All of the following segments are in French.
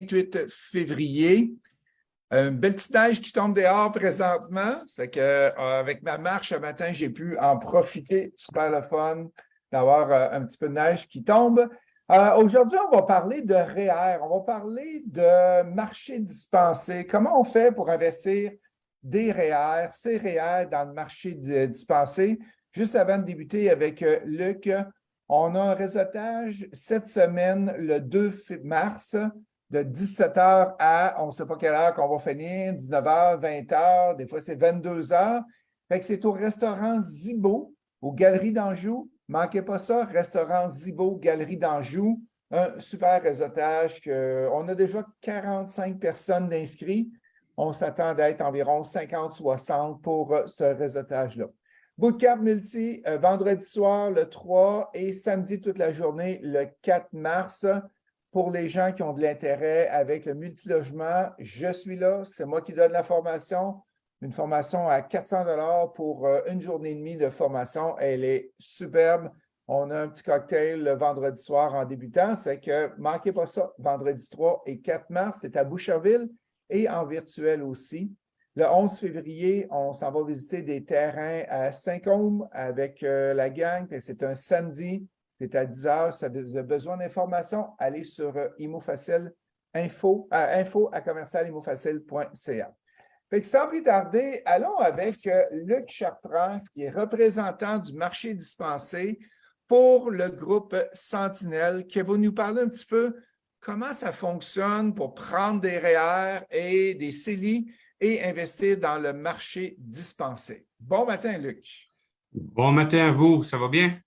28 février. Une belle petite neige qui tombe dehors présentement. Ça fait que, avec ma marche ce matin, j'ai pu en profiter. Super le fun d'avoir un petit peu de neige qui tombe. Aujourd'hui, on va parler de REER. On va parler de marché dispensé. Comment on fait pour investir des REER, ces REER dans le marché dispensé? Juste avant de débuter avec Luc, on a un réseautage cette semaine, le 2 mars, de 17h à, on ne sait pas quelle heure qu'on va finir, 19h, 20h, des fois c'est 22h. Fait que c'est au restaurant Zibo, aux Galeries d'Anjou. Manquez pas ça, restaurant Zibo, Galeries d'Anjou. Un super réseautage. On a déjà 45 personnes d'inscrits. On s'attend d'être environ 50-60 pour ce réseautage-là. Bootcamp multi, vendredi soir, le 3 et samedi toute la journée, le 4 mars. Pour les gens qui ont de l'intérêt avec le multilogement, je suis là. C'est moi qui donne la formation. Une formation à 400 $ pour une journée et demie de formation. Elle est superbe. On a un petit cocktail le vendredi soir en débutant. Ça fait que manquez pas ça. Vendredi 3 et 4 mars, c'est à Boucherville et en virtuel aussi. Le 11 février, on s'en va visiter des terrains à Saint-Côme avec la gang. C'est un samedi. C'est à 10h. Si vous avez besoin d'informations, allez sur ImoFacile, info@commercialimofacile.ca. Fait que sans plus tarder, allons avec Luc Chartrand, qui est représentant du marché dispensé pour le groupe Sentinelle, qui va nous parler un petit peu comment ça fonctionne pour prendre des REER et des CELI et investir dans le marché dispensé. Bon matin, Luc. Bon matin à vous, ça va bien?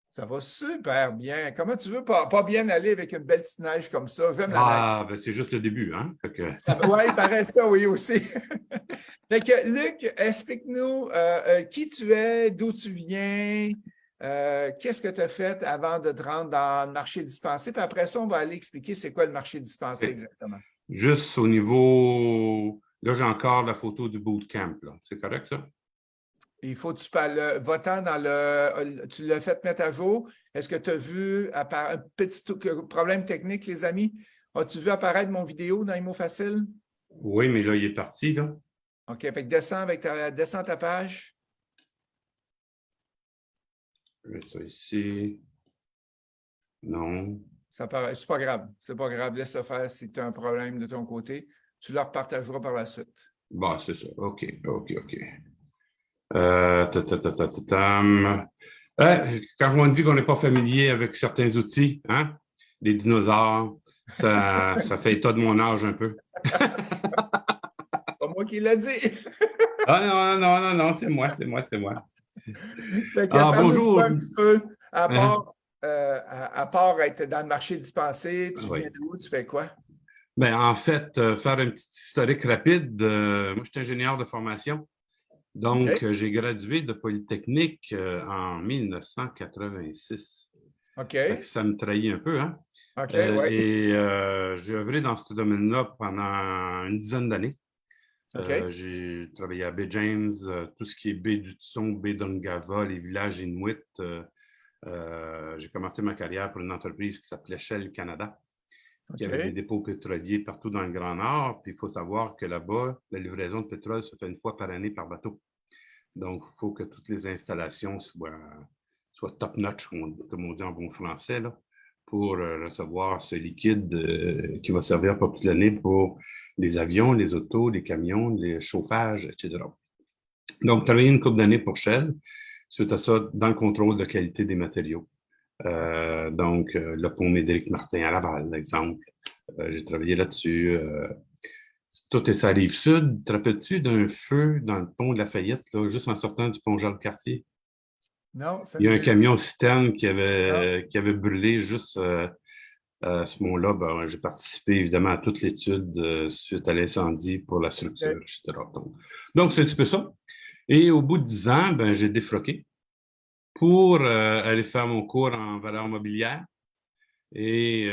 Ça va super bien. Comment tu veux pas bien aller avec une belle petite neige comme ça? J'aime la neige. Ah, ben c'est juste le début, hein? Oui, il paraît ça, oui, aussi. Fait que, Luc, explique-nous qui tu es, d'où tu viens, qu'est-ce que tu as fait avant de te rendre dans le marché dispensé, puis après ça, on va aller expliquer c'est quoi le marché dispensé exactement. Juste au niveau... Là, j'ai encore la photo du bootcamp, là. C'est correct, ça? Il faut que tu parles, votant dans le... Tu l'as fait mettre à jour. Est-ce que tu as vu un petit problème technique, les amis? As-tu vu apparaître mon vidéo dans ImoFacile? Oui, mais là, il est parti, là. OK, fait que descends ta page. Je mets ça ici. Non. C'est pas grave. C'est pas grave. Laisse ça faire si tu as un problème de ton côté. Tu le repartageras par la suite. Bon, c'est ça. OK. Quand on dit qu'on n'est pas familier avec certains outils, hein? Des dinosaures, ça fait état de mon âge un peu. Pas moi qui l'ai dit. Ah non, c'est moi. Bonjour. Un petit peu, à part être dans le marché dispensé, tu viens d'où? Tu fais quoi? Ben, en fait, faire un petit historique rapide, moi, je suis ingénieur de formation. Donc, j'ai gradué de Polytechnique en 1986. OK. Ça me trahit un peu, hein? OK, Et j'ai œuvré dans ce domaine-là pendant une dizaine d'années. J'ai travaillé à Baie James, tout ce qui est baie du Tson, baie d'Ongava, les villages inuits. J'ai commencé ma carrière pour une entreprise qui s'appelait Shell Canada, qui avait des dépôts pétroliers partout dans le Grand Nord. Puis il faut savoir que là-bas, la livraison de pétrole se fait une fois par année par bateau. Donc, il faut que toutes les installations soient top-notch, comme on dit en bon français, là, pour recevoir ce liquide qui va servir pour toute l'année pour les avions, les autos, les camions, les chauffages, etc. Donc, travaillé une couple d'années pour Shell, suite à ça, dans le contrôle de qualité des matériaux. Donc, le pont Médéric-Martin à Laval, l'exemple. J'ai travaillé là-dessus. Tout est sa rive sud. Te rappelles-tu d'un feu dans le pont de Lafayette, là, juste en sortant du pont Jean-Cartier? Non, il y a un camion citerne qui avait brûlé juste à ce moment-là. Ben, j'ai participé évidemment à toute l'étude suite à l'incendie pour la structure, etc. Donc, c'est un petit peu ça. Et au bout de 10 ans, ben, j'ai défroqué pour aller faire mon cours en valeur mobilière. Et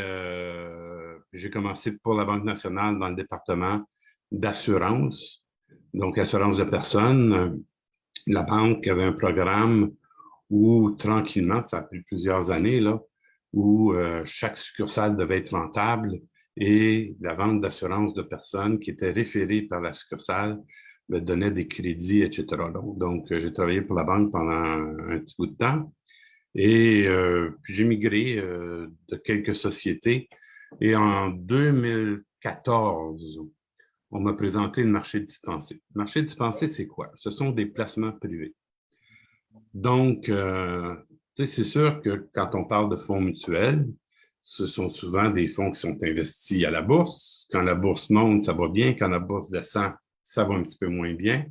j'ai commencé pour la Banque nationale dans le département d'assurance, donc assurance de personnes. La banque avait un programme où tranquillement, ça a pris plusieurs années, là, où chaque succursale devait être rentable et la vente d'assurance de personnes qui étaient référées par la succursale me donnait des crédits, etc. Donc, j'ai travaillé pour la banque pendant un petit bout de temps et puis j'ai migré de quelques sociétés. Et en 2014, on m'a présenté le marché dispensé. Le marché dispensé, c'est quoi? Ce sont des placements privés. Donc, c'est sûr que quand on parle de fonds mutuels, ce sont souvent des fonds qui sont investis à la bourse. Quand la bourse monte, ça va bien. Quand la bourse descend, ça va un petit peu moins bien,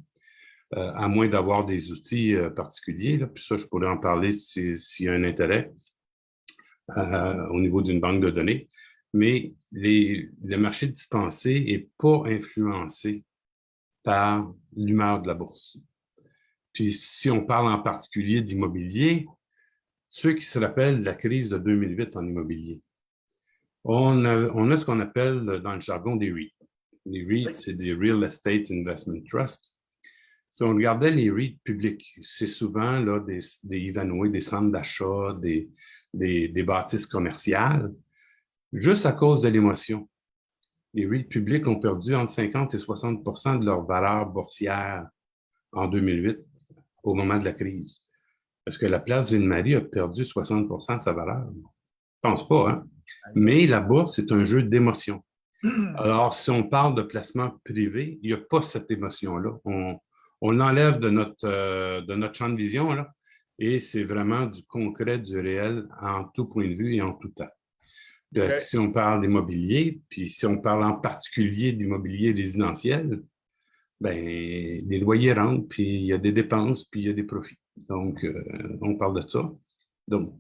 à moins d'avoir des outils particuliers. Là. Puis ça, je pourrais en parler s'il y a un intérêt au niveau d'une banque de données. Mais le marché dispensé n'est pas influencé par l'humeur de la bourse. Puis si on parle en particulier d'immobilier, ceux qui se rappellent de la crise de 2008 en immobilier, on a ce qu'on appelle dans le jargon des REIT. Les REIT, c'est des Real Estate Investment Trust. Si on regardait les REIT publics, c'est souvent là, des Ivanhoé, des centres d'achat, des bâtisses commerciales, juste à cause de l'émotion. Les REIT publics ont perdu entre 50 et 60 de leur valeur boursière en 2008, au moment de la crise. Est-ce que la place Ville-Marie a perdu 60 de sa valeur? Je ne pense pas, hein? Mais la bourse, c'est un jeu d'émotion. Alors, si on parle de placement privé, il n'y a pas cette émotion-là. On l'enlève de notre champ de vision, là, et c'est vraiment du concret, du réel, en tout point de vue et en tout temps. Okay. Si on parle d'immobilier, puis si on parle en particulier d'immobilier résidentiel, ben, les loyers rentrent, puis il y a des dépenses, puis il y a des profits. Donc, on parle de ça. Donc,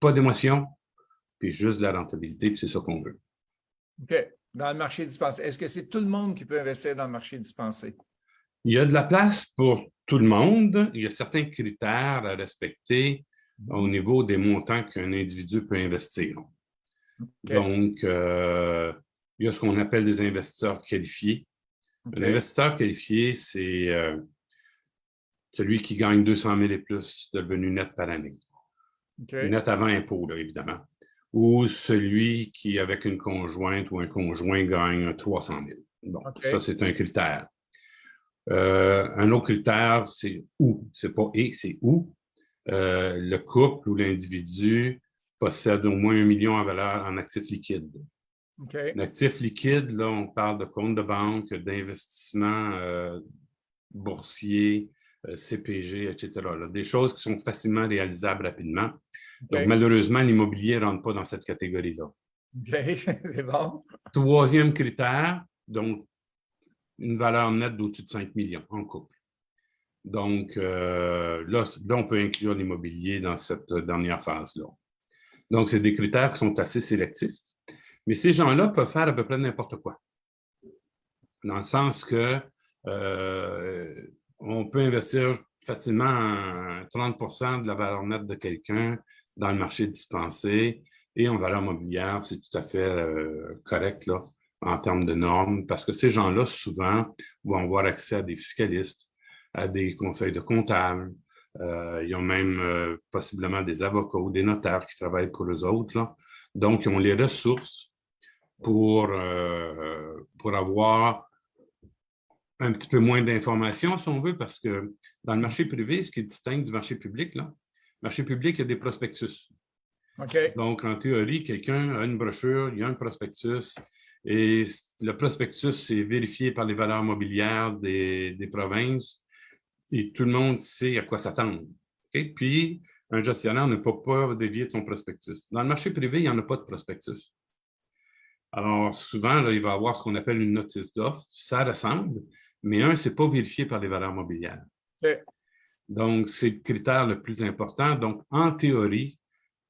pas d'émotion, puis juste de la rentabilité, puis c'est ça qu'on veut. OK. Dans le marché dispensé, est-ce que c'est tout le monde qui peut investir dans le marché dispensé? Il y a de la place pour tout le monde. Il y a certains critères à respecter au niveau des montants qu'un individu peut investir. Okay. Donc, il y a ce qu'on appelle des investisseurs qualifiés. Okay. Un investisseur qualifié, c'est celui qui gagne 200 000 et plus de revenus nets par année. Okay. Net avant impôt, là, évidemment. Ou celui qui, avec une conjointe ou un conjoint, gagne 300 000. Bon, okay. Ça, c'est un critère. Un autre critère, c'est où. C'est pas et, c'est où. Le couple ou l'individu possède au moins 1 million en valeur en actifs liquides. Okay. L'actif liquide, là, on parle de compte de banque, d'investissement boursier, CPG, etc. Là, des choses qui sont facilement réalisables rapidement. Okay. Donc, malheureusement, l'immobilier ne rentre pas dans cette catégorie-là. OK, c'est bon. Troisième critère, donc, une valeur nette d'au-dessus de 5 millions en couple. Donc, là, on peut inclure l'immobilier dans cette dernière phase-là. Donc, c'est des critères qui sont assez sélectifs. Mais ces gens-là peuvent faire à peu près n'importe quoi. Dans le sens que on peut investir facilement 30 de la valeur nette de quelqu'un dans le marché dispensé et en valeur mobilière, c'est tout à fait correct là, en termes de normes, parce que ces gens-là, souvent, vont avoir accès à des fiscalistes, à des conseils de comptables. Ils ont même possiblement des avocats ou des notaires qui travaillent pour eux autres. Là. Donc, ils ont les ressources pour avoir un petit peu moins d'informations, si on veut, parce que dans le marché privé, ce qui distingue du marché public, là, le marché public, il y a des prospectus. Okay. Donc, en théorie, quelqu'un a une brochure, il y a un prospectus, et le prospectus, c'est vérifié par les valeurs mobilières des provinces, et tout le monde sait à quoi s'attendre. Okay? Puis, un gestionnaire ne peut pas dévier de son prospectus. Dans le marché privé, il n'y en a pas de prospectus. Alors, souvent, là, il va y avoir ce qu'on appelle une notice d'offre. Ça ressemble, mais ce n'est pas vérifié par les valeurs mobilières. Okay. Donc, c'est le critère le plus important. Donc, en théorie,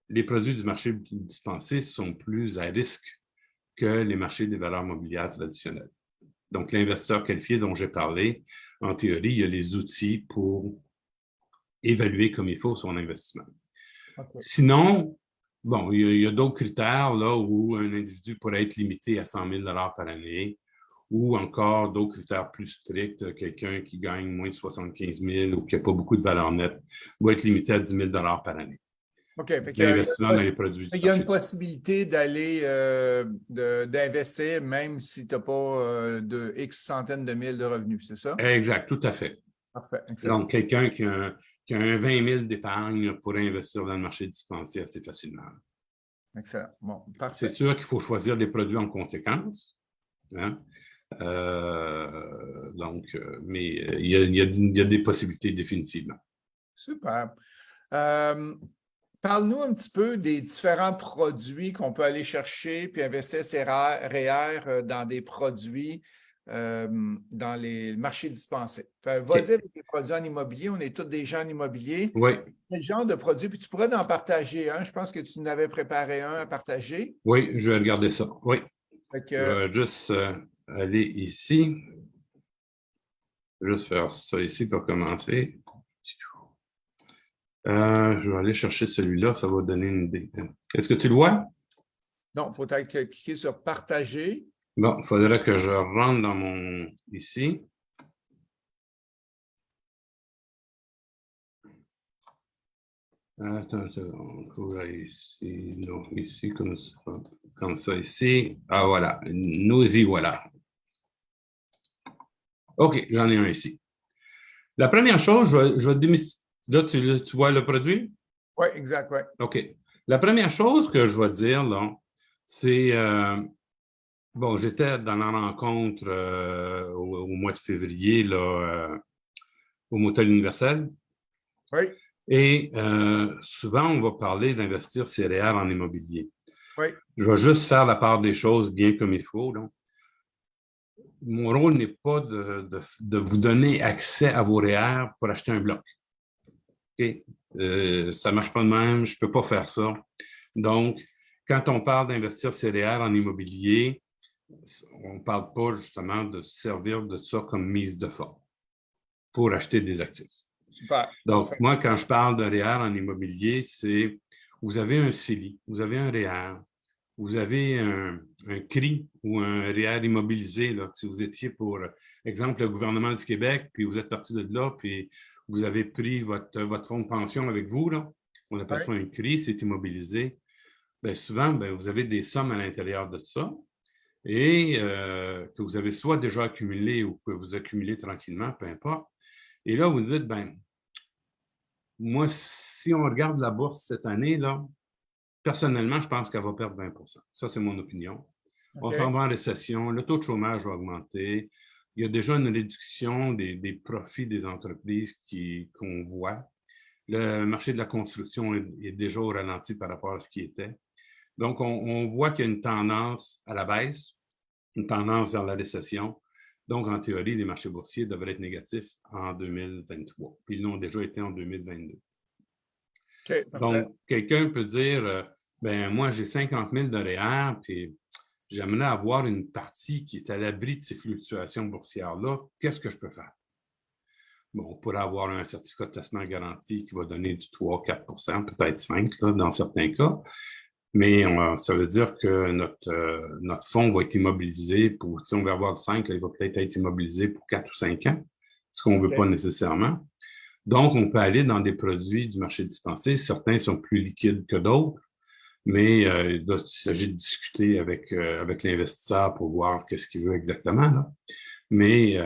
les produits du marché dispensé sont plus à risque que les marchés des valeurs mobilières traditionnelles. Donc, l'investisseur qualifié dont j'ai parlé, en théorie, il y a les outils pour évaluer comme il faut son investissement. Okay. Sinon, bon, il y a d'autres critères là, où un individu pourrait être limité à 100 000 par année, ou encore d'autres critères plus stricts. Quelqu'un qui gagne moins de 75 000 ou qui n'a pas beaucoup de valeur nette va être limité à 10 000 par année. OK. Fait d'investissement dans les produits. Il y a une possibilité d'aller d'investir même si tu n'as pas de X centaines de mille de revenus, c'est ça? Exact, tout à fait. Parfait, excellent. Donc, quelqu'un qui a un 20 000 d'épargne pourrait investir dans le marché dispensier assez facilement. Excellent. Bon, parfait. C'est sûr qu'il faut choisir des produits en conséquence. Hein? Mais il y a des possibilités définitivement. Super. Parle-nous un petit peu des différents produits qu'on peut aller chercher puis investir ses REER dans des produits dans les marchés dispensés. Vas-y avec les produits en immobilier. On est tous des gens en immobilier. Oui. Quel genre de produits? Puis tu pourrais en partager un. Je pense que tu en avais préparé un à partager. Oui, je vais regarder ça. Oui. Je vais juste aller ici. Je vais juste faire ça ici pour commencer. Je vais aller chercher celui-là, ça va donner une idée. Est-ce que tu le vois? Non, il faut cliquer sur partager. Bon, il faudrait que je rentre dans mon ici. Attends, on va ici, non, ici, comme ça, ici. Ah, voilà, nous y voilà. OK, j'en ai un ici. La première chose, je vais démystifier. Là, tu vois le produit? Oui, exact, oui. OK. La première chose que je vais dire, là, c'est, bon, j'étais dans la rencontre au mois de février, là, au Motel Universel. Oui. Et souvent, on va parler d'investir ses REER en immobilier. Oui. Je vais juste faire la part des choses bien comme il faut. Donc. Mon rôle n'est pas de vous donner accès à vos REER pour acheter un bloc. Okay? Ça ne marche pas de même, je ne peux pas faire ça. Donc, quand on parle d'investir ses REER en immobilier, on ne parle pas justement de servir de ça comme mise de fonds pour acheter des actifs. Super. Donc, Parfait. moi, quand je parle de REER en immobilier, c'est vous avez un CELI, vous avez un REER, vous avez un CRI ou un REER immobilisé. Là, si vous étiez pour, exemple, le gouvernement du Québec, puis vous êtes parti de là, puis vous avez pris votre fonds de pension avec vous, là, on appelle ça un CRI, c'est immobilisé. Bien, souvent, vous avez des sommes à l'intérieur de ça et que vous avez soit déjà accumulé ou que vous accumulez tranquillement, peu importe. Et là, vous dites, moi, si on regarde la bourse cette année, là, personnellement, je pense qu'elle va perdre 20 %. Ça, c'est mon opinion. Okay. On s'en va en récession, le taux de chômage va augmenter. Il y a déjà une réduction des profits des entreprises qu'on voit. Le marché de la construction est déjà au ralenti par rapport à ce qui était. Donc, on voit qu'il y a une tendance à la baisse, une tendance vers la récession. Donc, en théorie, les marchés boursiers devraient être négatifs en 2023. Puis ils l'ont déjà été en 2022. Okay, donc, quelqu'un peut dire, moi, j'ai 50 000 de REER, puis j'aimerais avoir une partie qui est à l'abri de ces fluctuations boursières-là. Qu'est-ce que je peux faire? Bon, on pourrait avoir un certificat de placement garanti qui va donner du 3-4 %, peut-être 5 là, dans certains cas. Mais ça veut dire que notre fonds va être immobilisé pour, si on veut avoir 5, là, il va peut-être être immobilisé pour 4 ou 5 ans, ce qu'on ne veut pas nécessairement. Donc, on peut aller dans des produits du marché dispensé. Certains sont plus liquides que d'autres, mais il s'agit de discuter avec l'investisseur pour voir qu'est-ce qu'il veut exactement. Là. Mais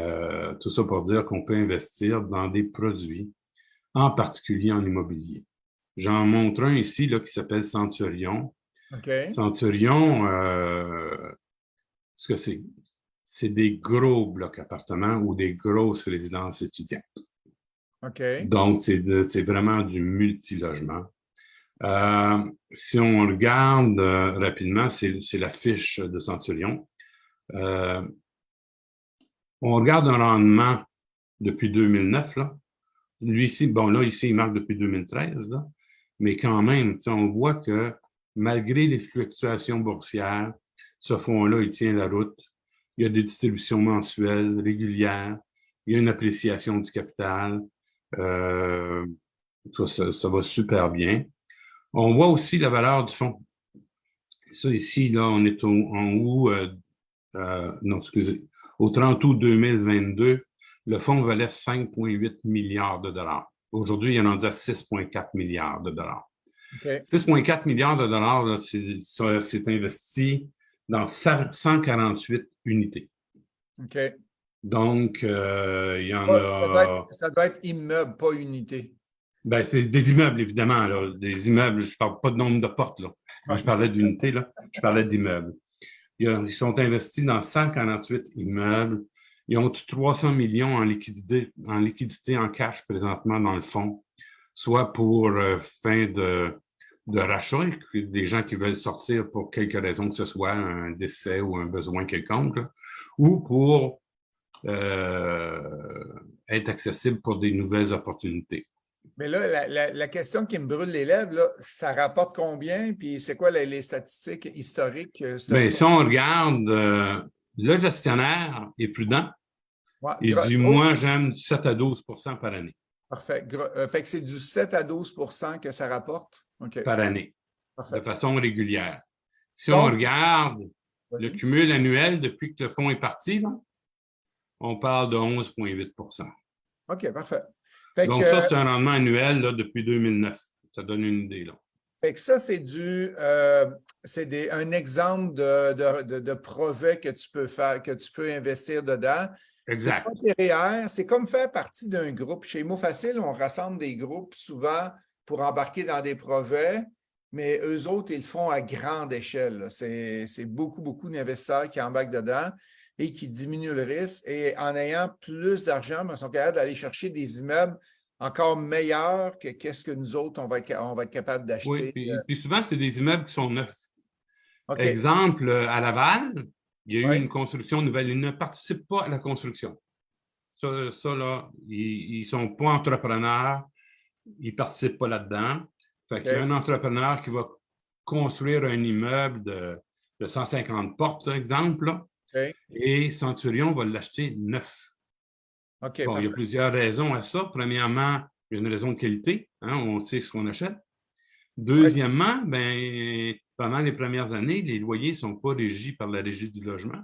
tout ça pour dire qu'on peut investir dans des produits, en particulier en immobilier. J'en montre un ici là, qui s'appelle Centurion. Okay. Centurion, ce que c'est? C'est des gros blocs appartements ou des grosses résidences étudiantes. Okay. Donc, c'est vraiment du multilogement. Si on regarde rapidement, c'est la fiche de Centurion. On regarde un rendement depuis 2009. Là. Lui ici, ici, il marque depuis 2013. Là. Mais quand même, on voit que malgré les fluctuations boursières, ce fonds-là, il tient la route. Il y a des distributions mensuelles, régulières. Il y a une appréciation du capital. Ça va super bien. On voit aussi la valeur du fonds. Ça ici, là, on est en août, au 30 août 2022, le fonds valait 5,8 milliards de dollars. Aujourd'hui, il est rendu à 6,4 milliards de dollars. OK. 6,4 milliards de dollars, là, c'est investi dans 148 unités. OK. Donc, il y en a... Ça doit être immeuble, pas unité. Ben, c'est des immeubles, évidemment. Là. Des immeubles, je ne parle pas de nombre de portes. Là. Quand je parlais d'unités, je parlais d'immeubles. Ils sont investis dans 148 immeubles. Ils ont 300 millions en liquidité en cash présentement dans le fonds, soit pour fin de rachat, des gens qui veulent sortir pour quelque raison que ce soit, un décès ou un besoin quelconque, là, ou pour être accessible pour des nouvelles opportunités. Mais là, la question qui me brûle les lèvres, là, ça rapporte combien? Puis c'est quoi les statistiques historiques? Bien, si on regarde, le gestionnaire est prudent. Ouais, Il dit, moi, j'aime 7 à 12 par année. Parfait. Fait que c'est du 7 à 12 que ça rapporte? Okay. Par année, Parfait. de façon régulière. Si on regarde le cumul annuel depuis que le fonds est parti, là, on parle de 11,8 OK, parfait. Donc, ça, c'est un rendement annuel là, depuis 2009. Ça donne une idée. Là. Fait que ça, c'est un exemple de projet que tu peux faire, que tu peux investir dedans. Exact. C'est comme faire partie d'un groupe. Chez Mots Facile, on rassemble des groupes souvent pour embarquer dans des projets, mais eux autres, ils le font à grande échelle. C'est beaucoup, beaucoup d'investisseurs qui embarquent dedans et qui diminuent le risque. Et en ayant plus d'argent, ils sont capables d'aller chercher des immeubles encore meilleurs que qu'est-ce que nous autres, on va être capable d'acheter. Oui, puis souvent, c'est des immeubles qui sont neufs. Okay. Exemple, à Laval, il y a eu une construction nouvelle. Ils ne participent pas à la construction. Ça là, ils ne sont pas entrepreneurs. Ils ne participent pas là-dedans. Fait qu'il y a un entrepreneur qui va construire un immeuble de 150 portes, par exemple, là, et Centurion va l'acheter neuf. Bon, il y a plusieurs raisons à ça. Premièrement, il y a une raison de qualité. Hein, on sait ce qu'on achète. Deuxièmement, ben, pendant les premières années, les loyers ne sont pas régis par la Régie du logement.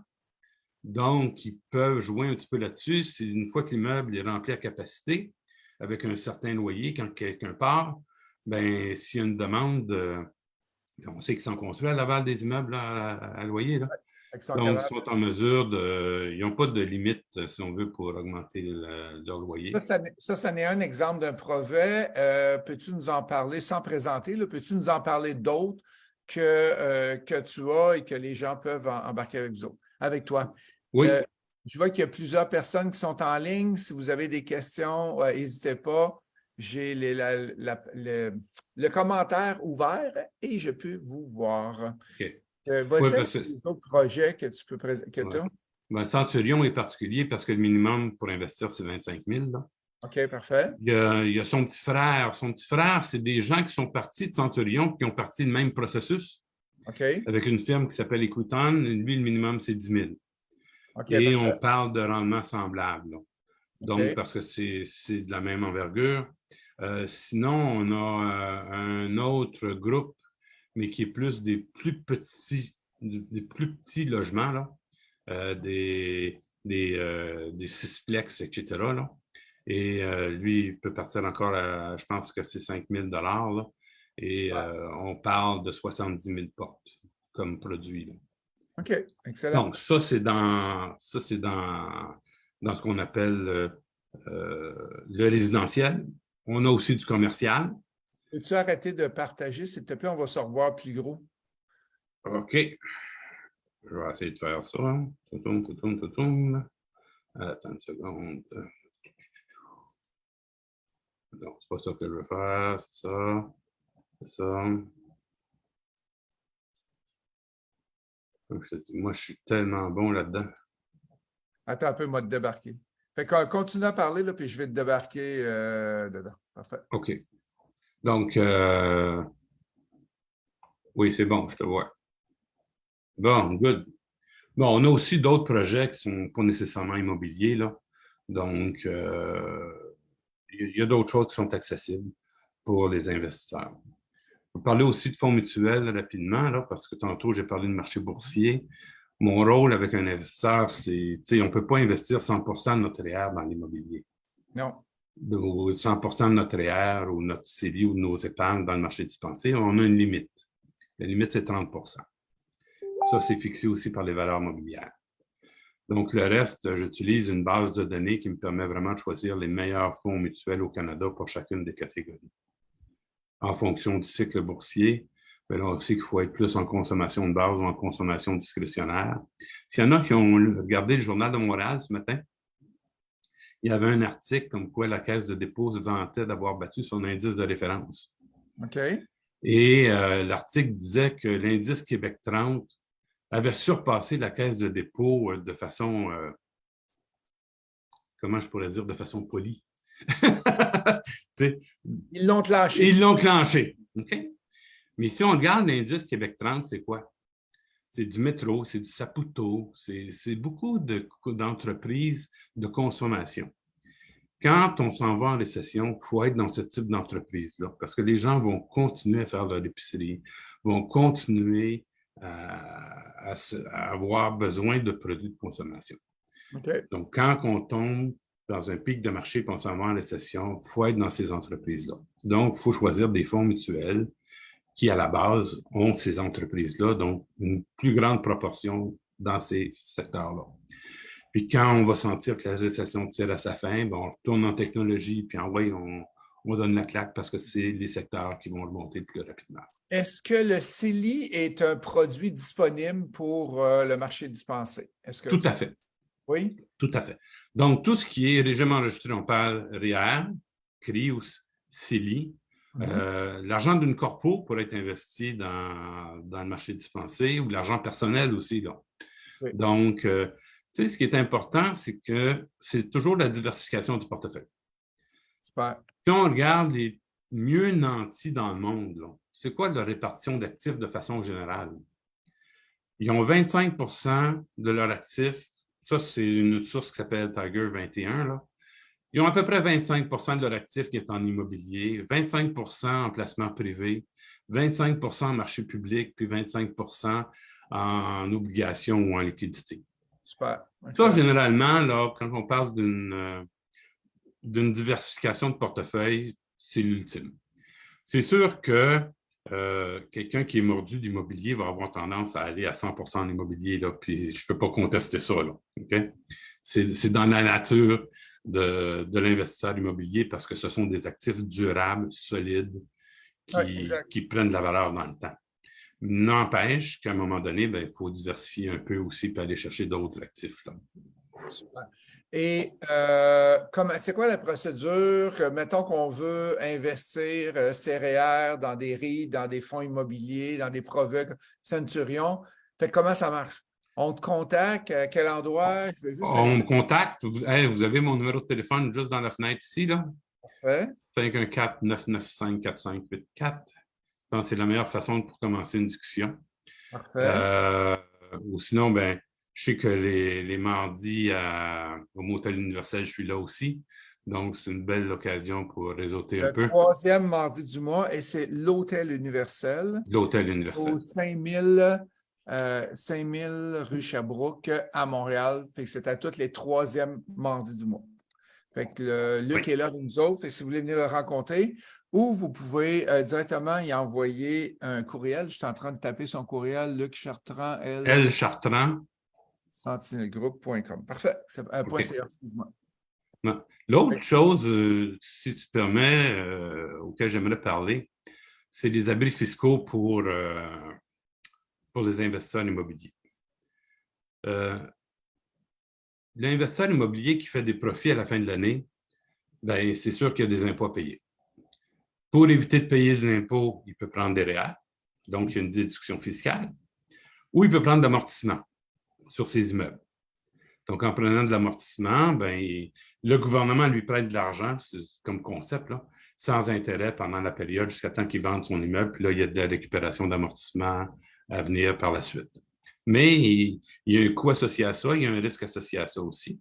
Donc, ils peuvent jouer un petit peu là-dessus. C'est une fois que l'immeuble est rempli à capacité, avec un certain loyer, quand quelqu'un part, ben, s'il y a une demande, on sait qu'ils sont construits à Laval des immeubles à loyer. Là. Donc, ils sont en mesure ils n'ont pas de limite, si on veut, pour augmenter leur loyer. Ça n'est un exemple d'un projet. Peux-tu nous en parler sans présenter? Peux-tu nous en parler d'autres que tu as et que les gens peuvent embarquer avec toi? Oui. Je vois qu'il y a plusieurs personnes qui sont en ligne. Si vous avez des questions, n'hésitez pas. J'ai le commentaire ouvert et je peux vous voir. OK. Voici les autres projets que tu peux présenter. Ben, Centurion est particulier parce que le minimum pour investir, c'est 25 000. Là. OK, parfait. Il y a son petit frère. Son petit frère, c'est des gens qui sont partis de Centurion, qui ont parti le même processus. Okay. Avec une firme qui s'appelle Equiton. Lui, le minimum, c'est 10 000. Okay, et parfait. on parle de rendement semblable. Là. Donc, parce que c'est de la même envergure. Sinon, on a un autre groupe, mais qui est plus des plus petits logements, là, des sixplex, etc. Là. Et lui, il peut partir encore à, je pense que c'est 5 000 $. Et on parle de 70 000 portes comme produit. Là. OK, excellent. Donc, ça, c'est dans ce qu'on appelle le résidentiel. On a aussi du commercial. Peux-tu arrêter de partager, s'il te plaît? On va se revoir plus gros. OK. Je vais essayer de faire ça. Tout. Attends une seconde. Non, c'est pas ça que je veux faire. C'est ça. C'est ça. Moi, je suis tellement bon là-dedans. Attends un peu, moi, de débarquer. Fait qu'on continue à parler, là, puis je vais te débarquer dedans. Parfait. OK. Donc, oui, c'est bon, je te vois. Bon, good. Bon, on a aussi d'autres projets qui ne sont pas nécessairement immobiliers, là. Donc, il y a d'autres choses qui sont accessibles pour les investisseurs. On va parler aussi de fonds mutuels rapidement, là, parce que tantôt, j'ai parlé de marché boursier. Mon rôle avec un investisseur, c'est, on ne peut pas investir 100% de notre REER dans l'immobilier. Non. 100% de notre REER ou notre CELI ou de nos épargnes dans le marché dispensé, on a une limite. La limite, c'est 30%. Ça, c'est fixé aussi par les valeurs mobilières. Donc, le reste, j'utilise une base de données qui me permet vraiment de choisir les meilleurs fonds mutuels au Canada pour chacune des catégories. En fonction du cycle boursier, bien là aussi qu'il faut être plus en consommation de base ou en consommation discrétionnaire. S'il y en a qui ont regardé le Journal de Montréal ce matin, il y avait un article comme quoi la Caisse de dépôt se vantait d'avoir battu son indice de référence. OK. Et l'article disait que l'indice Québec 30 avait surpassé la Caisse de dépôt de façon, comment je pourrais dire, de façon polie. Ils l'ont clenché. Ils l'ont clenché. OK? Mais si on regarde l'indice Québec 30, c'est quoi? C'est du métro, c'est du Saputo, c'est beaucoup d'entreprises de consommation. Quand on s'en va en récession, il faut être dans ce type d'entreprise-là parce que les gens vont continuer à faire leur épicerie, vont continuer à avoir besoin de produits de consommation. Okay. Donc, quand on tombe dans un pic de marché et qu'on s'en va en récession, il faut être dans ces entreprises-là. Donc, il faut choisir des fonds mutuels qui, à la base, ont ces entreprises-là, donc une plus grande proportion dans ces secteurs-là. Puis quand on va sentir que la récession tire à sa fin, ben on retourne en technologie, puis on donne la claque parce que c'est les secteurs qui vont remonter le plus rapidement. Est-ce que le CELI est un produit disponible pour le marché dispensé? Tout à fait. Oui? Tout à fait. Donc, tout ce qui est régime enregistré, on parle REER, CRI ou CELI. L'argent d'une corpo pourrait être investi dans le marché dispensé ou l'argent personnel aussi. Là. Oui. Donc, tu sais, ce qui est important, c'est que c'est toujours la diversification du portefeuille. Super. Si on regarde les mieux nantis dans le monde, c'est quoi la répartition d'actifs de façon générale? Ils ont 25% de leurs actifs. Ça, c'est une source qui s'appelle Tiger 21. Là. Ils ont à peu près 25% de leur actif qui est en immobilier, 25% en placement privé, 25% en marché public, puis 25% en obligations ou en liquidité. Super. Ça, généralement, là, quand on parle d'une diversification de portefeuille, c'est l'ultime. C'est sûr que quelqu'un qui est mordu d'immobilier va avoir tendance à aller à 100% en immobilier, là, puis je ne peux pas contester ça. Là, okay? C'est dans la nature de l'investisseur immobilier parce que ce sont des actifs durables, solides, qui prennent de la valeur dans le temps. N'empêche qu'à un moment donné, il faut diversifier un peu aussi et aller chercher d'autres actifs. Là. Super. Et c'est quoi la procédure? Mettons qu'on veut investir CREER dans des REIT, dans des fonds immobiliers, dans des Provec, Centurion. Fait comment ça marche? On te contacte? À quel endroit? On me contacte. Vous avez mon numéro de téléphone juste dans la fenêtre ici, là. Parfait. 514-995-4584. Je pense que c'est la meilleure façon pour commencer une discussion. Parfait. Ou sinon, je sais que les mardis au Motel Universel, je suis là aussi. Donc, c'est une belle occasion pour réseauter un peu. Le troisième mardi du mois, et c'est l'Hôtel Universel. L'Hôtel Universel. Au 5000 rue Sherbrooke à Montréal. Fait que c'est à tous les troisièmes mardis du mois. Fait que Luc est là avec nous autres. Fait que si vous voulez venir le rencontrer, ou vous pouvez directement y envoyer un courriel. Je suis en train de taper son courriel, Luc Chartrand, L. Chartrand. sentinelgroup.com. Parfait. .ca, excuse-moi. L'autre chose, si tu permets, auquel j'aimerais parler, c'est les abris fiscaux pour les investisseurs immobiliers. L'investisseur immobilier qui fait des profits à la fin de l'année, c'est sûr qu'il y a des impôts à payer. Pour éviter de payer de l'impôt, il peut prendre des REER, donc il y a une déduction fiscale, ou il peut prendre de l'amortissement sur ses immeubles. Donc, en prenant de l'amortissement, le gouvernement lui prête de l'argent, comme concept, là, sans intérêt pendant la période jusqu'à temps qu'il vende son immeuble. Puis là, il y a de la récupération d'amortissement à venir par la suite. Mais il y a un coût associé à ça, il y a un risque associé à ça aussi.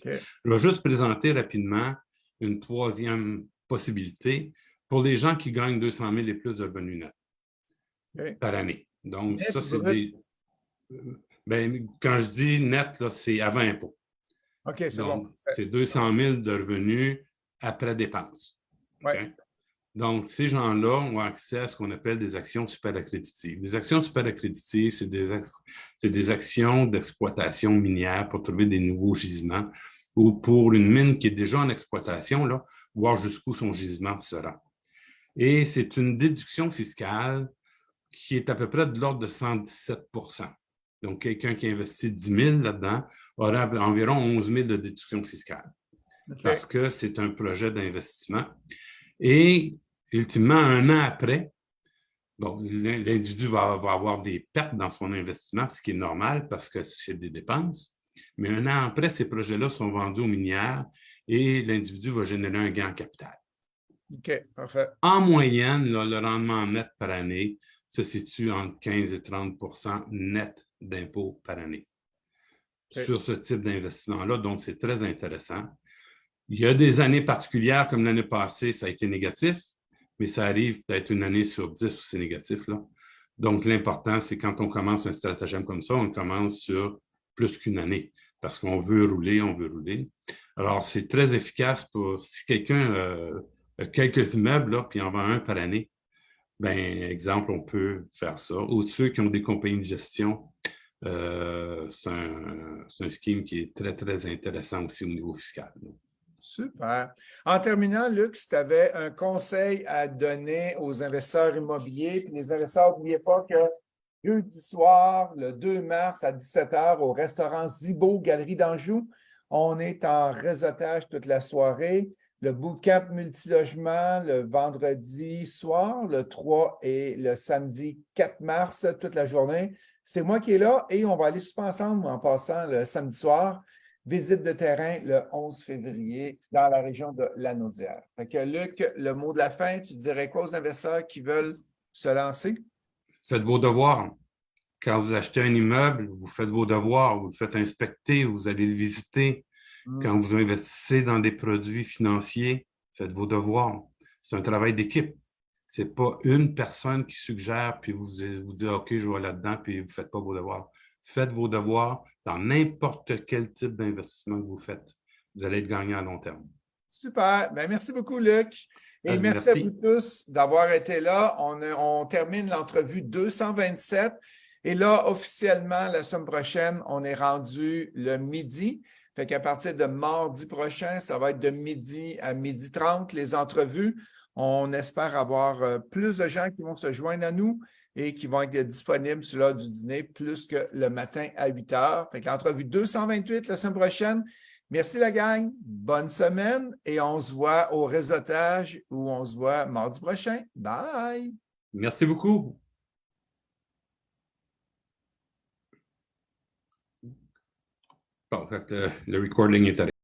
Okay. Je vais juste présenter rapidement une troisième possibilité pour les gens qui gagnent 200 000 et plus de revenus nets par année. Donc, ça, c'est des... quand je dis net, là, c'est avant impôt. OK, c'est bon. C'est 200 000 de revenus après dépense. Ouais. Okay? Donc, ces gens-là ont accès à ce qu'on appelle des actions super accréditives. Des actions super accréditives, c'est des actions d'exploitation minière pour trouver des nouveaux gisements ou pour une mine qui est déjà en exploitation, là, voir jusqu'où son gisement sera. Et c'est une déduction fiscale qui est à peu près de l'ordre de 117 %. Donc, quelqu'un qui investit 10 000 là-dedans aura environ 11 000 de déduction fiscale. Okay. Parce que c'est un projet d'investissement. Et ultimement, 1 an après, bon, l'individu va avoir des pertes dans son investissement, ce qui est normal parce que c'est des dépenses. Mais 1 an après, ces projets-là sont vendus aux minières et l'individu va générer un gain en capital. OK, parfait. En moyenne, là, le rendement net par année se situe entre 15 et 30 % net d'impôts par année sur ce type d'investissement-là. Donc, c'est très intéressant. Il y a des années particulières, comme l'année passée, ça a été négatif, mais ça arrive peut-être une année sur 10 où c'est négatif, là. Donc, l'important, c'est quand on commence un stratagème comme ça, on commence sur plus qu'une année parce qu'on veut rouler, on veut rouler. Alors, c'est très efficace pour si quelqu'un a quelques immeubles, là, puis en vend un par année. Bien, exemple, on peut faire ça. Ou ceux qui ont des compagnies de gestion, c'est un scheme qui est très, très intéressant aussi au niveau fiscal. Super. En terminant, Luc, si tu avais un conseil à donner aux investisseurs immobiliers, puis les investisseurs, n'oubliez pas que jeudi soir, le 2 mars à 17 h, au restaurant Zibo, Galerie d'Anjou, on est en réseautage toute la soirée. Le bootcamp multilogement le vendredi soir, le 3 et le samedi 4 mars, toute la journée. C'est moi qui est là et on va aller souper ensemble en passant le samedi soir. Visite de terrain le 11 février dans la région de Lanaudière. Fait que Luc, le mot de la fin, tu dirais quoi aux investisseurs qui veulent se lancer? Faites vos devoirs. Quand vous achetez un immeuble, vous faites vos devoirs, vous le faites inspecter, vous allez le visiter. Quand vous investissez dans des produits financiers, faites vos devoirs. C'est un travail d'équipe. Ce n'est pas une personne qui suggère, puis vous dites « OK, je vais là-dedans », puis vous ne faites pas vos devoirs. Faites vos devoirs dans n'importe quel type d'investissement que vous faites. Vous allez être gagnant à long terme. Super. Bien, merci beaucoup, Luc. Et merci à vous tous d'avoir été là. On termine l'entrevue 227. Et là, officiellement, la semaine prochaine, on est rendu le midi. Fait qu'à partir de mardi prochain, ça va être de midi à 12h30, les entrevues. On espère avoir plus de gens qui vont se joindre à nous et qui vont être disponibles sur l'heure du dîner plus que le matin à 8 h. Fait que l'entrevue 228 la semaine prochaine. Merci la gang, bonne semaine et on se voit au réseautage où on se voit mardi prochain. Bye! Merci beaucoup. Bon, le recording est arrêté.